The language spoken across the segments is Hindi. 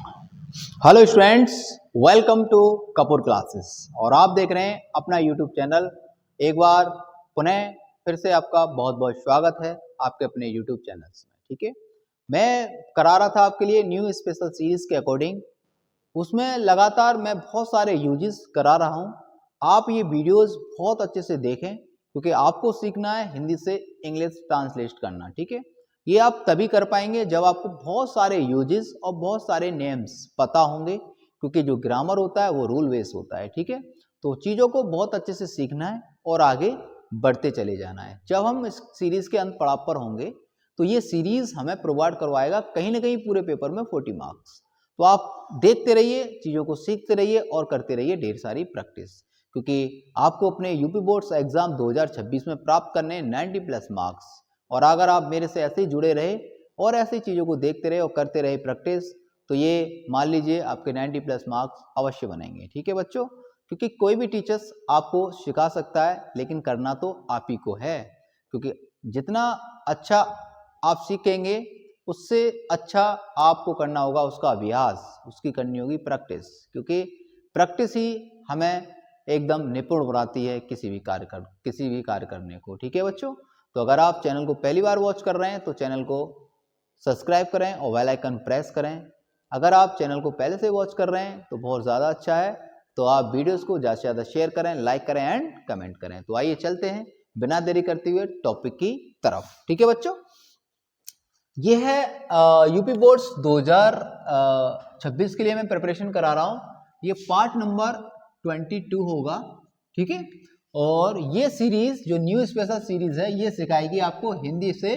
Hello students, welcome to Kapoor classes. और आप देख रहे हैं अपना यूट्यूब चैनल। एक बार पुनः फिर से आपका बहुत बहुत स्वागत है आपके अपने यूट्यूब चैनल में। ठीक है, मैं करा रहा था आपके लिए न्यू स्पेशल सीरीज के अकॉर्डिंग। उसमें लगातार मैं बहुत सारे यूजेस करा रहा हूँ। आप ये वीडियोस बहुत अच्छे से देखें क्योंकि आपको सीखना है हिंदी से इंग्लिश ट्रांसलेट करना। ठीक है, ये आप तभी कर पाएंगे जब आपको बहुत सारे यूजेस और बहुत सारे नेम्स पता होंगे, क्योंकि जो ग्रामर होता है वो रूल बेस होता है। ठीक है, तो चीज़ों को बहुत अच्छे से सीखना है और आगे बढ़ते चले जाना है। जब हम इस सीरीज के अंत पड़ाव पर होंगे तो ये सीरीज हमें प्रोवाइड करवाएगा कहीं ना कहीं पूरे पेपर में 40 मार्क्स। तो आप देखते रहिए, चीज़ों को सीखते रहिए और करते रहिए ढेर सारी प्रैक्टिस, क्योंकि आपको अपने यूपी बोर्ड्स एग्जाम 2026 में प्राप्त करने 90+ मार्क्स। और अगर आप मेरे से ऐसे ही जुड़े रहे और ऐसी चीज़ों को देखते रहे और करते रहे प्रैक्टिस, तो ये मान लीजिए आपके 90+ मार्क्स अवश्य बनेंगे। ठीक है बच्चों, क्योंकि कोई भी टीचर्स आपको सिखा सकता है लेकिन करना तो आप ही को है। क्योंकि जितना अच्छा आप सीखेंगे उससे अच्छा आपको करना होगा उसका अभ्यास, उसकी करनी होगी प्रैक्टिस, क्योंकि प्रैक्टिस ही हमें एकदम निपुण बनाती है किसी भी कार्य करने को। ठीक है बच्चों, तो अगर आप चैनल को पहली बार वॉच कर रहे हैं तो चैनल को सब्सक्राइब करें और बेल आइकन प्रेस करें। अगर आप चैनल को पहले से वॉच कर रहे हैं तो बहुत ज़्यादा अच्छा है, तो आप वीडियोस को ज़्यादा से ज़्यादा शेयर करें, लाइक करें एंड कमेंट करें। तो आइए चलते हैं बिना देरी करते हुए टॉपिक की तरफ। ठीक है बच्चों, ये है यूपी बोर्ड्स 2026 के लिए मैं प्रिपरेशन करा रहा हूँ। ये पार्ट नंबर 22 होगा। ठीक है, और ये सीरीज जो न्यू स्पेशल सीरीज है ये सिखाएगी आपको हिंदी से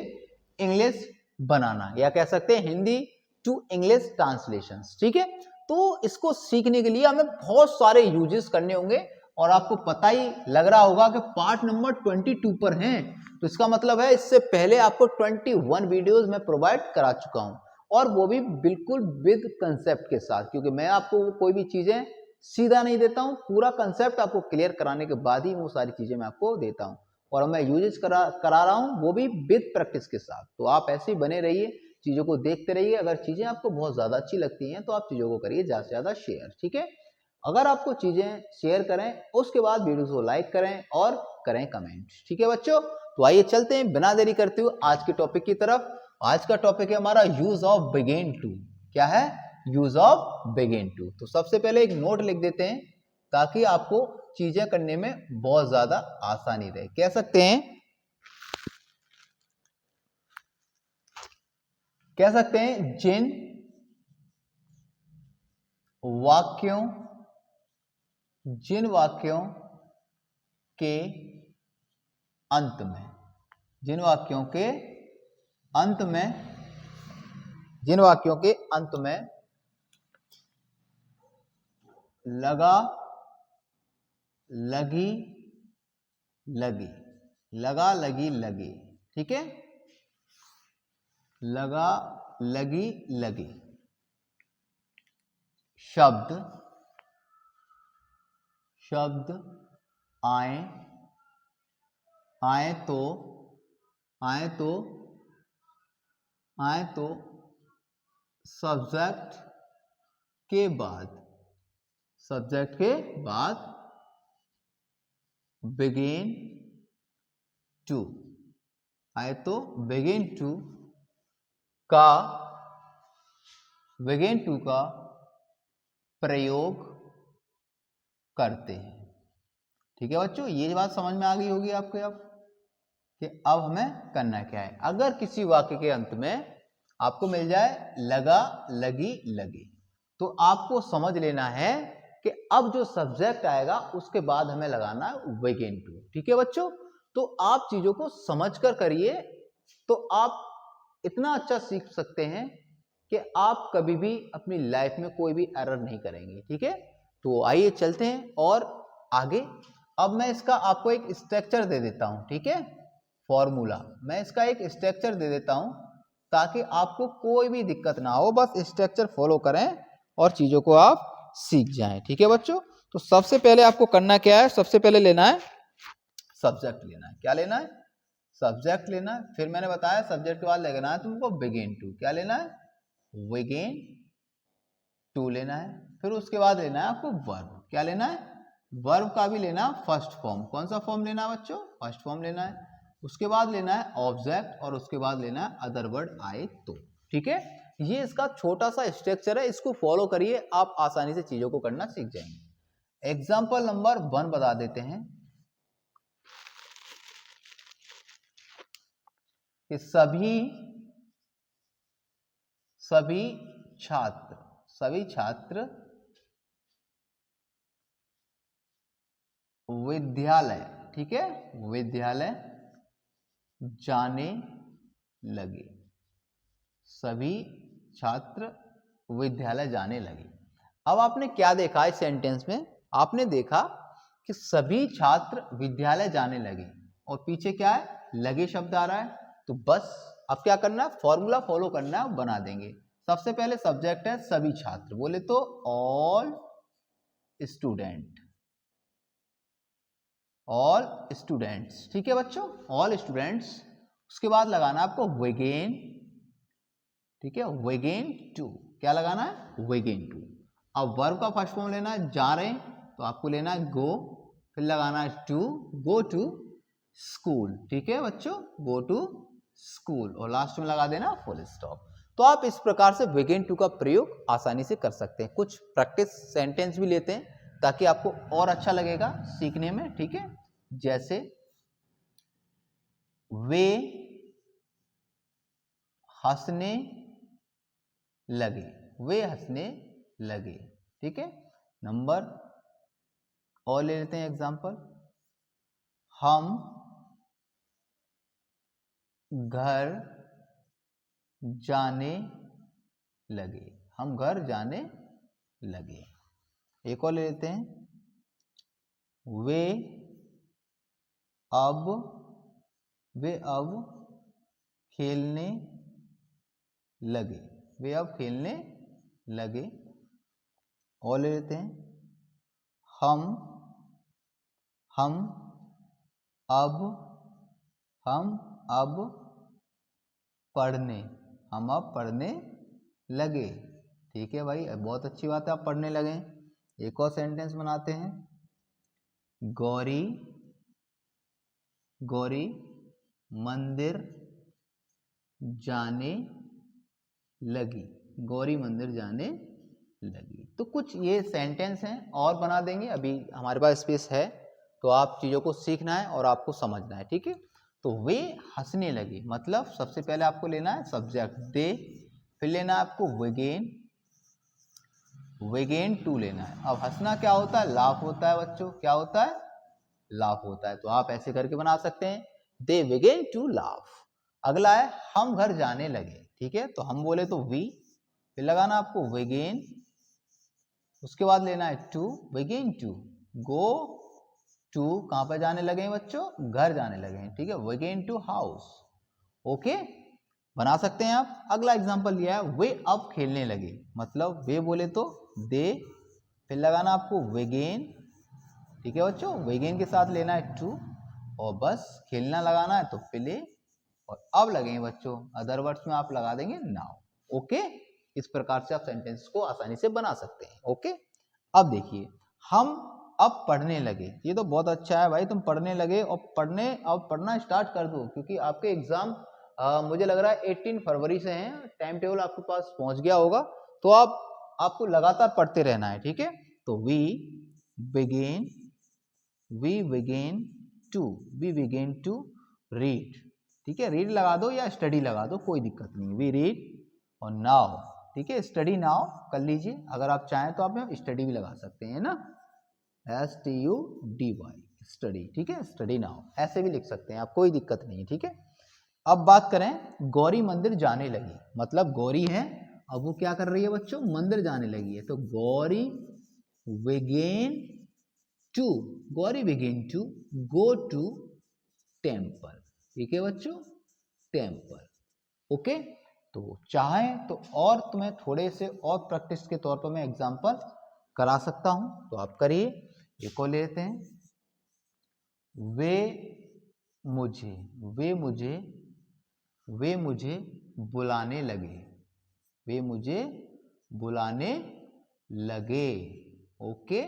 इंग्लिश बनाना, या कह सकते हैं हिंदी टू इंग्लिश ट्रांसलेशन। ठीक है, तो इसको सीखने के लिए हमें बहुत सारे यूजेस करने होंगे और आपको पता ही लग रहा होगा कि पार्ट नंबर 22 पर हैं, तो इसका मतलब है इससे पहले आपको 21 वीडियोस मैं प्रोवाइड करा चुका हूं, और वो भी बिल्कुल विद कंसेप्ट के साथ, क्योंकि मैं आपको कोई भी चीजें सीधा नहीं देता हूं, पूरा कंसेप्ट आपको क्लियर कराने के बाद ही वो सारी चीजें मैं आपको देता हूं। और मैं यूजेस करा रहा हूं वो भी विद प्रैक्टिस के साथ। तो आप ऐसे ही बने रहिए, चीजों को देखते रहिए। अगर चीजें आपको बहुत ज्यादा अच्छी लगती हैं तो आप चीजों को करिए ज्यादा से ज्यादा शेयर। ठीक है, अगर आपको चीजें शेयर करें उसके बाद वीडियो को लाइक करें और करें कमेंट। ठीक है बच्चों, तो आइए चलते हैं बिना देरी करते हुए आज के टॉपिक की तरफ। आज का टॉपिक है हमारा यूज ऑफ बिगिन टू। क्या है? Use of begin to. तो सबसे पहले एक नोट लिख देते हैं ताकि आपको चीजें करने में बहुत ज्यादा आसानी रहे। कह सकते हैं जिन वाक्यों के अंत में जिन वाक्यों के अंत में लगा लगी लगी। ठीक है, लगा लगी शब्द आए तो सब्जेक्ट के बाद बिगिन टू आए तो बिगिन टू का प्रयोग करते हैं। ठीक है बच्चों, ये बात समझ में आ गई होगी आपको अब कि अब हमें करना क्या है। अगर किसी वाक्य के अंत में आपको मिल जाए लगा लगी, तो आपको समझ लेना है कि अब जो सब्जेक्ट आएगा उसके बाद हमें लगाना है बिगिन टू। ठीक है बच्चों, तो आप चीजों को समझकर करिए तो आप इतना अच्छा सीख सकते हैं कि आप कभी भी अपनी लाइफ में कोई भी एरर नहीं करेंगे। ठीक है, तो आइए चलते हैं और आगे। अब मैं इसका आपको एक स्ट्रक्चर दे देता हूं। ठीक है, फॉर्मूला मैं इसका एक स्ट्रक्चर दे देता हूं ताकि आपको कोई भी दिक्कत ना हो, बस स्ट्रक्चर फॉलो करें और चीजों को आप सीख जाएं। ठीक है बच्चों, तो सबसे पहले आपको करना क्या है, सबसे पहले लेना है सब्जेक्ट लेना है। क्या लेना है? सब्जेक्ट लेना है। फिर मैंने बताया सब्जेक्ट के बाद लेना है तुमको बिगिन टू। क्या लेना है? बिगिन टू लेना है। फिर उसके बाद लेना है आपको वर्ब। क्या लेना है? वर्ब का भी लेना फर्स्ट फॉर्म। कौन सा फॉर्म लेना है बच्चों? फर्स्ट फॉर्म लेना है। उसके बाद लेना है ऑब्जेक्ट और उसके बाद लेना है अदर वर्ड आए तो। ठीक है, ये इसका छोटा सा स्ट्रक्चर है, इसको फॉलो करिए, आप आसानी से चीजों को करना सीख जाएंगे। एग्जाम्पल नंबर 1 बता देते हैं कि सभी छात्र विद्यालय, ठीक है, विद्यालय जाने लगे। सभी छात्र विद्यालय जाने लगे। अब आपने क्या देखा इस सेंटेंस में? आपने देखा कि सभी छात्र विद्यालय जाने लगे और पीछे क्या है? लगे शब्द आ रहा है। तो बस अब क्या करना है? फॉर्मूला फॉलो करना है, बना देंगे। सबसे पहले सब्जेक्ट है सभी छात्र, बोले तो ऑल स्टूडेंट, ऑल स्टूडेंट्स। ठीक है बच्चों, ऑल स्टूडेंट्स। उसके बाद लगाना आपको वेगेन, ठीक है, वेगेन टू। क्या लगाना है? वेगेन टू। अब वर्ब का फर्स्ट फॉर्म लेना है, जा रहे हैं तो आपको लेना है गो, फिर लगाना है टू, गो टू स्कूल। ठीक है बच्चों, गो टू स्कूल, और लास्ट में लगा देना फुल स्टॉप। तो आप इस प्रकार से वेगेन टू का प्रयोग आसानी से कर सकते हैं। कुछ प्रैक्टिस सेंटेंस भी लेते हैं ताकि आपको और अच्छा लगेगा सीखने में। ठीक है, जैसे वे हंसने लगे, वे हंसने लगे। ठीक है, नंबर और ले लेते हैं एग्जांपल। हम घर जाने लगे, हम घर जाने लगे। एक और ले लेते हैं, वे अब खेलने लगे, वे अब खेलने लगे। और ले लेते हैं, हम अब पढ़ने, हम अब पढ़ने लगे। ठीक है भाई, बहुत अच्छी बात है, आप पढ़ने लगे। एक और सेंटेंस बनाते हैं, गौरी मंदिर जाने लगी, गौरी मंदिर जाने लगी। तो कुछ ये सेंटेंस हैं, और बना देंगे, अभी हमारे पास स्पेस है, तो आप चीज़ों को सीखना है और आपको समझना है। ठीक है, तो वे हंसने लगे, मतलब सबसे पहले आपको लेना है सब्जेक्ट दे, फिर लेना है आपको वेगेन टू लेना है। अब हंसना क्या होता है? लाफ होता है बच्चों। क्या होता है? लाफ होता है। तो आप ऐसे करके बना सकते हैं, दे वेगेन टू लाफ। अगला है हम घर जाने लगे। ठीक है, तो हम बोले तो वी, फिर लगाना आपको वेगेन, उसके बाद लेना है टू, वेगेन टू, गो टू, कहां पर जाने लगे हैं बच्चों? घर जाने लगे हैं। ठीक है, वेगेन टू हाउस। ओके, बना सकते हैं आप। अगला एग्जांपल लिया है, वे अब खेलने लगे, मतलब वे बोले तो दे, फिर लगाना आपको वेगेन। ठीक है बच्चों, वेगेन के साथ लेना है टू, और बस खेलना लगाना है तो प्ले, और अब लगेंगे बच्चों अदर वर्ड्स में आप लगा देंगे नाउ। ओके, इस प्रकार से आप सेंटेंस को आसानी से बना सकते हैं। ओके, अब देखिए, हम अब पढ़ने लगे। ये तो बहुत अच्छा है भाई, तुम पढ़ने लगे, और अब पढ़ना स्टार्ट कर दो, क्योंकि आपके एग्जाम मुझे लग रहा है 18 फरवरी से हैं। टाइम टेबल आपके पास पहुंच गया होगा, तो आपको लगातार पढ़ते रहना है। ठीक है, तो वी बिगेन टू रीड। ठीक है, रीड लगा दो या स्टडी लगा दो, कोई दिक्कत नहीं। वी रीड, और नाउ, ठीक है, स्टडी नाउ कर लीजिए। अगर आप चाहें तो आप स्टडी भी लगा सकते हैं ना, STUDY, स्टडी। ठीक है, स्टडी नाउ ऐसे भी लिख सकते हैं आप, कोई दिक्कत नहीं। ठीक है, अब बात करें, गौरी मंदिर जाने लगी, मतलब गौरी है, अब वो क्या कर रही है बच्चों? मंदिर जाने लगी है। तो Gauri began to go to temple. ठीक है बच्चों, टेम्पल। ओके, तो चाहें तो और तुम्हें थोड़े से और प्रैक्टिस के तौर पर मैं एग्जांपल करा सकता हूं, तो आप करिए। एक और लेते हैं, वे मुझे बुलाने लगे, वे मुझे बुलाने लगे। ओके,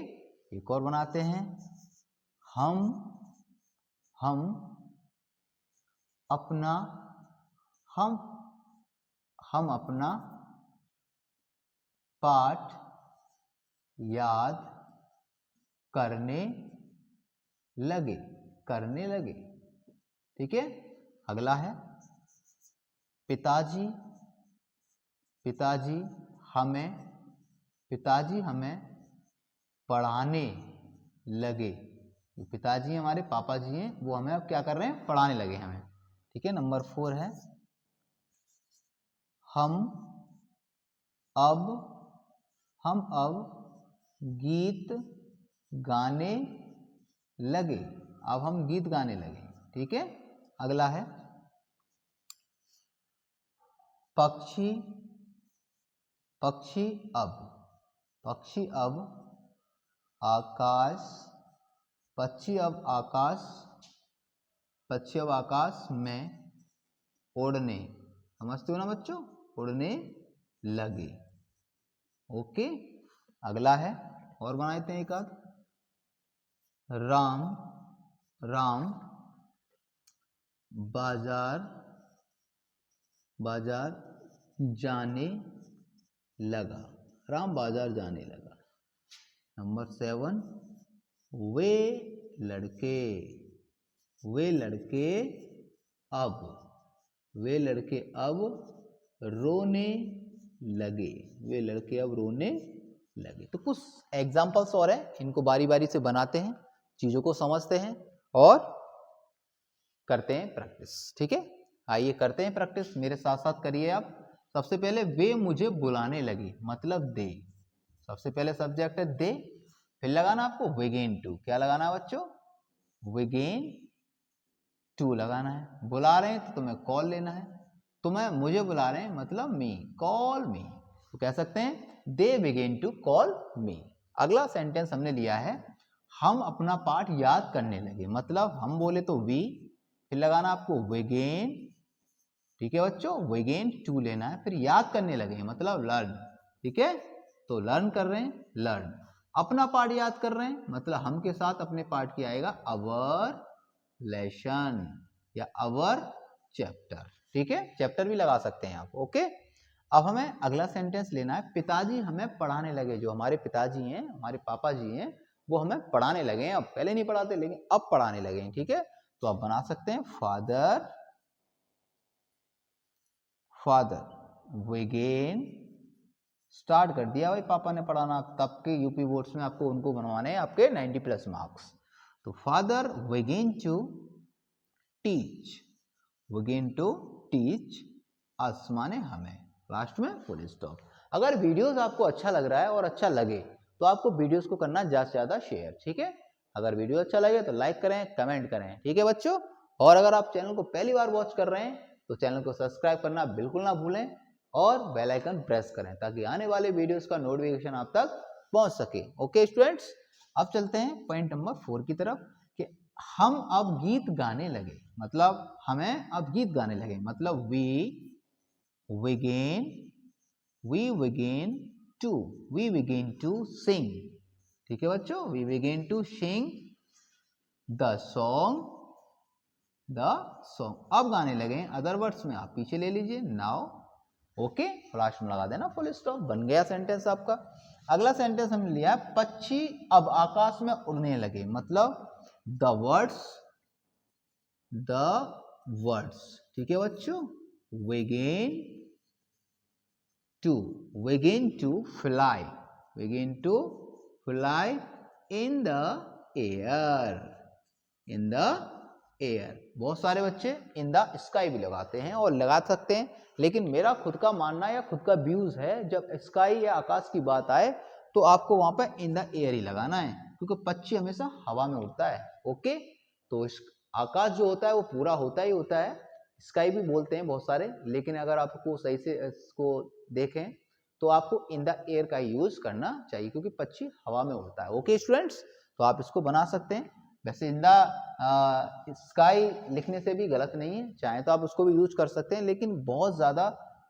एक और बनाते हैं। हम अपना हम अपना पाठ याद करने लगे। ठीक है, अगला है पिताजी हमें पढ़ाने लगे। पिताजी हमारे पापा जी हैं, वो हमें अब क्या कर रहे हैं, पढ़ाने लगे हमें। ठीक है, नंबर 4 है हम अब गीत गाने लगे। अब हम गीत गाने लगे। ठीक है, अगला है पक्षी अब आकाश में उड़ने, समझते हो ना बच्चों, उड़ने लगे। ओके, अगला है और बनाते हैं एक आध। राम बाजार जाने लगा। राम बाजार जाने लगा। नंबर 7 वे लड़के अब रोने लगे। तो कुछ एग्जाम्पल्स और हैं, इनको बारी बारी से बनाते हैं, चीजों को समझते हैं और करते हैं प्रैक्टिस। ठीक है, आइए करते हैं प्रैक्टिस, मेरे साथ साथ करिए आप। सबसे पहले वे मुझे बुलाने लगे, मतलब दे। सबसे पहले सब्जेक्ट है दे, फिर लगाना आपको बिगिन टू। क्या लगाना है बच्चों, बिगिन टू लगाना है। बुला रहे हैं तो तुम्हें कॉल लेना है। मुझे बुला रहे हैं मतलब मी, कॉल मी। तो कह सकते हैं they begin to call me. अगला सेंटेंस हमने लिया है हम अपना पाठ याद करने लगे, मतलब हम बोले तो वी, फिर लगाना आपको बिगिन। ठीक है बच्चों, बिगिन टू लेना है, फिर याद करने लगे मतलब लर्न। ठीक है, तो लर्न कर रहे हैं, लर्न। अपना पाठ याद कर रहे हैं मतलब हम के साथ अपने पाठ की आएगा अवर लेसन या अवर चैप्टर। ठीक है, चैप्टर भी लगा सकते हैं आप। ओके, अब हमें अगला सेंटेंस लेना है पिताजी हमें पढ़ाने लगे। जो हमारे पिताजी हैं, हमारे पापा जी हैं, वो हमें पढ़ाने लगे हैं। अब पहले नहीं पढ़ाते लेकिन अब पढ़ाने लगे हैं। ठीक है, तो आप बना सकते हैं फादर बिगिन, स्टार्ट कर दिया भाई पापा ने पढ़ाना। तब के यूपी बोर्ड्स में आपको उनको बनवाने हैं आपके 90+ मार्क्स। तो father begin to teach us माने हमें, लास्ट में फुल स्टॉप। अगर वीडियोस आपको अच्छा लग रहा है और अच्छा लगे तो आपको वीडियोस को करना ज्यादा से ज्यादा शेयर। ठीक है, अगर वीडियो अच्छा लगे तो लाइक करें, कमेंट करें। ठीक है बच्चों, और अगर आप चैनल को पहली बार वॉच कर रहे हैं तो चैनल को सब्सक्राइब करना बिल्कुल ना भूलें और बेल आइकन प्रेस करें ताकि आने वाले वीडियोस का नोटिफिकेशन आप तक पहुंच सके। ओके स्टूडेंट्स, अब चलते हैं पॉइंट नंबर 4 की तरफ कि हम अब गीत गाने लगे, मतलब हमें अब गीत गाने लगे, मतलब वी बिगिन टू सिंग। ठीक है बच्चों, we begin to sing the song. अब गाने लगे, अदर वर्ड्स में आप पीछे ले लीजिए नाउ। ओके, लास्ट में लगा देना फुल स्टॉप, बन गया सेंटेंस आपका। अगला सेंटेंस हमने लिया पक्षी अब आकाश में उड़ने लगे, मतलब द वर्ड्स। ठीक है बच्चों, begin to fly in the air। बहुत सारे बच्चे इन द स्काई भी लगाते हैं और लगा सकते हैं, लेकिन मेरा खुद का मानना या खुद का व्यूज है जब स्काई या आकाश की बात आए तो आपको वहां पर इन द एयर ही लगाना है, क्योंकि पक्षी हमेशा हवा में उड़ता है। ओके, तो आकाश जो होता है वो पूरा होता ही होता है, स्काई भी बोलते हैं बहुत सारे, लेकिन अगर आपको सही से इसको देखें तो आपको इन द एयर का यूज करना चाहिए क्योंकि पक्षी हवा में उड़ता है। ओके स्टूडेंट्स, तो आप इसको बना सकते हैं। वैसे इन द स्काई लिखने से भी गलत नहीं है, चाहे तो आप उसको भी यूज कर सकते हैं, लेकिन बहुत ज्यादा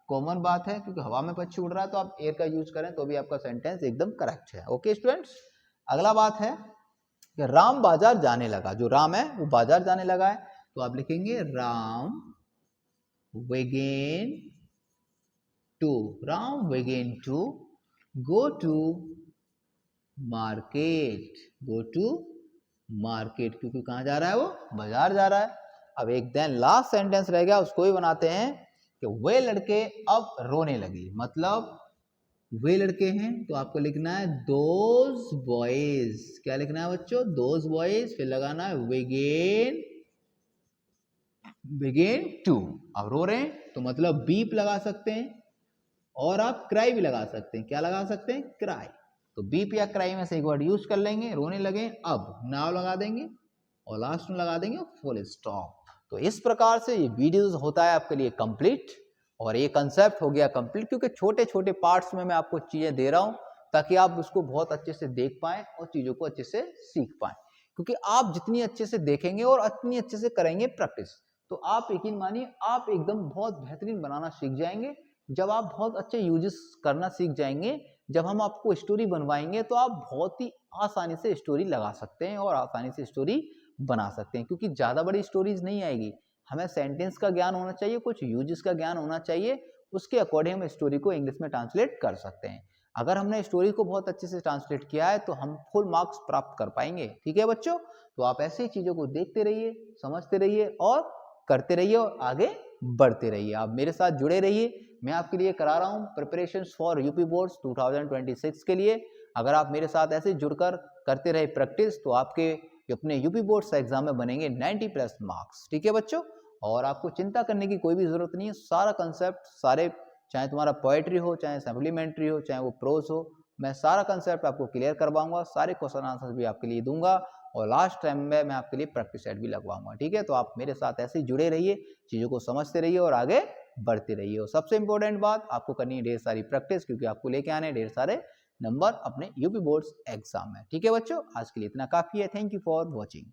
कॉमन बात है, क्योंकि हवा में पक्षी उड़ रहा है तो आप एयर का यूज करें तो भी आपका सेंटेंस एकदम करेक्ट है। ओके स्टूडेंट्स, अगला बात है कि राम बाजार जाने लगा। जो राम है वो बाजार जाने लगा है, तो आप लिखेंगे Ram began to, Ram began to go to market, go to market, क्योंकि कहाँ जा रहा है वो, बाजार जा रहा है। अब एक देन लास्ट सेंटेंस रह गया, उसको ही बनाते हैं कि वे लड़के अब रोने लगे। मतलब वे लड़के हैं तो आपको लिखना है दोज बॉयज। क्या लिखना है बच्चों, दोज बॉयज, फिर लगाना है बिगेन टू। अब रो रहे हैं तो मतलब बीप लगा सकते हैं, और आप क्राई भी लगा सकते हैं। क्या लगा सकते हैं, क्राई। तो बीप या क्राई में से एक वर्ड यूज कर लेंगे। रोने लगे, अब नाव लगा देंगे और लास्ट में लगा देंगे फुल स्टॉप। तो इस प्रकार से ये वीडियोस होता है आपके लिए कंप्लीट, और ये कंसेप्ट हो गया कंप्लीट, क्योंकि छोटे छोटे पार्ट्स में मैं आपको चीजें दे रहा हूं ताकि आप उसको बहुत अच्छे से देख पाएं और चीजों को अच्छे से सीख पाएं। क्योंकि आप जितनी अच्छे से देखेंगे और उतनी अच्छे से करेंगे प्रैक्टिस, तो आप यकीन मानिए आप एकदम बहुत बेहतरीन बनाना सीख जाएंगे। जब आप बहुत अच्छे यूजेस करना सीख जाएंगे, जब हम आपको स्टोरी बनवाएंगे तो आप बहुत ही आसानी से स्टोरी लगा सकते हैं और आसानी से स्टोरी बना सकते हैं। क्योंकि ज़्यादा बड़ी स्टोरीज नहीं आएगी, हमें सेंटेंस का ज्ञान होना चाहिए, कुछ यूजेस का ज्ञान होना चाहिए, उसके अकॉर्डिंग हम स्टोरी को इंग्लिश में ट्रांसलेट कर सकते हैं। अगर हमने स्टोरी को बहुत अच्छे से ट्रांसलेट किया है तो हम फुल मार्क्स प्राप्त कर पाएंगे। ठीक है बच्चों, तो आप ऐसी चीज़ों को देखते रहिए, समझते रहिए और करते रहिए और आगे बढ़ते रहिए। आप मेरे साथ जुड़े रहिए। मैं आपके लिए करा रहा हूँ प्रिपरेशंस फॉर यूपी बोर्ड्स 2026 के लिए। अगर आप मेरे साथ ऐसे जुड़कर करते रहे प्रैक्टिस, तो आपके अपने यूपी बोर्ड्स एग्जाम में बनेंगे 90+ मार्क्स। ठीक है बच्चों, और आपको चिंता करने की कोई भी जरूरत नहीं है। सारा कंसेप्ट, सारे, चाहे तुम्हारा पोएट्री हो, चाहे सप्लीमेंट्री हो, चाहे वो प्रोज हो, मैं सारा कंसेप्ट आपको क्लियर करवाऊंगा। सारे क्वेश्चन आंसर भी आपके लिए दूंगा, और लास्ट टाइम में मैं आपके लिए प्रैक्टिस सेट भी लगवाऊंगा। ठीक है, तो आप मेरे साथ ऐसे ही जुड़े रहिए, चीज़ों को समझते रहिए और आगे बढ़ते रहिए। और सबसे इंपॉर्टेंट बात, आपको करनी है ढेर सारी प्रैक्टिस, क्योंकि आपको लेके आने ढेर सारे नंबर अपने यूपी बोर्ड्स एग्जाम में। ठीक है बच्चों, आज के लिए इतना काफ़ी है। Thank you for watching.